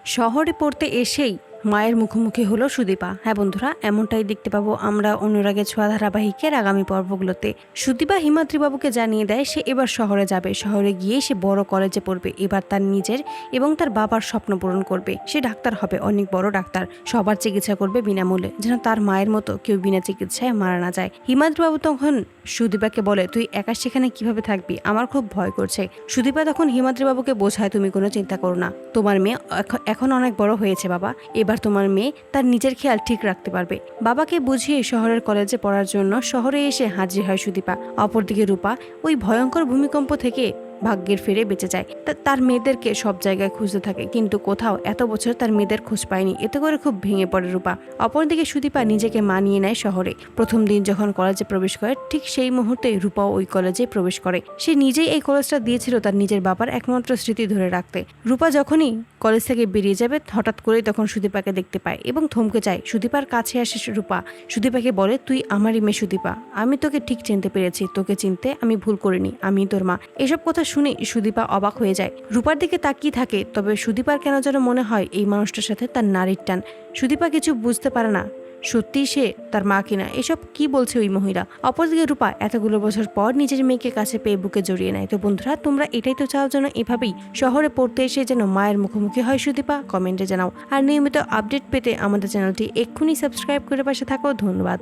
শহরে পড়তে এসেই মায়ের মুখোমুখি হলো সুদীপা। হ্যাঁ বন্ধুরা, এমনটাই দেখতে পাবো আমরা অনুরাগের ছোঁয়া ধারাবাহিকের আগামী পর্বগুলোতে। সুদীপা হিমাদ্রিবাবুকে জানিয়ে দেয় সে এবার শহরে যাবে, শহরে গিয়ে সে বড় কলেজে পড়বে। এবার তার নিজের এবং তার বাবার স্বপ্ন পূরণ করবে। সে ডাক্তার হবে, অনেক বড় ডাক্তার, সবার চিকিৎসা করবে বিনামূল্যে, যেন তার মায়ের মতো কেউ বিনা চিকিৎসায় মারা না যায়। হিমাদ্রিবাবু তখন সুদীপাকে বলে, তুই একা সেখানে কিভাবে থাকবি, আমার খুব ভয় করছে। সুদীপা তখন হিমাদ্রিবাবুকে বোঝায়, তুমি কোনো চিন্তা করো না, তোমার মেয়ে এখন অনেক বড় হয়েছে বাবা, এবার তোমার মেয়ে তার নিজের খেয়াল ঠিক রাখতে পারবে। বাবাকে বুঝিয়ে শহরের কলেজে পড়ার জন্য শহরে এসে হাজির হয় সুদীপা। অপরদিকে রূপা ওই ভয়ঙ্কর ভূমিকম্প থেকে ভাগ্যের ফেরে বেঁচে যায়। তার মেয়েদেরকে সব জায়গায় খুঁজতে থাকে, কিন্তু কোথাও এত বছর তার মেয়েদের খোঁজ পায়নি। এতে করে খুব ভেঙে পড়ে রূপা। অপরদিকে সুদীপা নিজেকে মানিয়ে নেয় শহরে। প্রথম দিন যখন কলেজে প্রবেশ করে, ঠিক সেই মুহূর্তে রূপাও ওই কলেজে প্রবেশ করে। সে নিজেই এই কলেজটা দিয়েছিল তার নিজের বাবার একমাত্র স্মৃতি ধরে রাখতে। রূপা যখনই কলেজ থেকে বেরিয়ে যাবে, হঠাৎ করেই তখন সুদীপাকে দেখতে পায় এবং থমকে যায়। সুদীপার কাছে আসে রূপা, সুদীপাকে বলে, তুই আমারই মেয়ে সুদীপা, আমি তোকে ঠিক চিনতে পেরেছি, তোকে চিনতে আমি ভুল করিনি, আমি তোর মা। এসব কথা শুনে সুদীপা অবাক হয়ে যায়, রূপার দিকে তাকিয়ে থাকে। তবে সুদীপার কেন যেন মনে হয় এই মানুষটার সাথে তার নারীর টান। সুদীপা কিছু বুঝতে পারে না সত্যি সে তার মা কিনা, এসব কি বলছে ওই মহিলা। অপরদিকে রূপা এতগুলো বছর পর নিজের মেয়েকে কাছে পেয়ে বুকে জড়িয়ে নেয়। তো বন্ধুরা, তোমরা এটাই তো চাও যেন এভাবেই শহরে পড়তে এসে যেন মায়ের মুখোমুখি হয় সুদীপা? কমেন্টে জানাও। আর নিয়মিত আপডেট পেতে আমাদের চ্যানেলটি এক্ষুনি সাবস্ক্রাইব করে পাশে থাকো। ধন্যবাদ।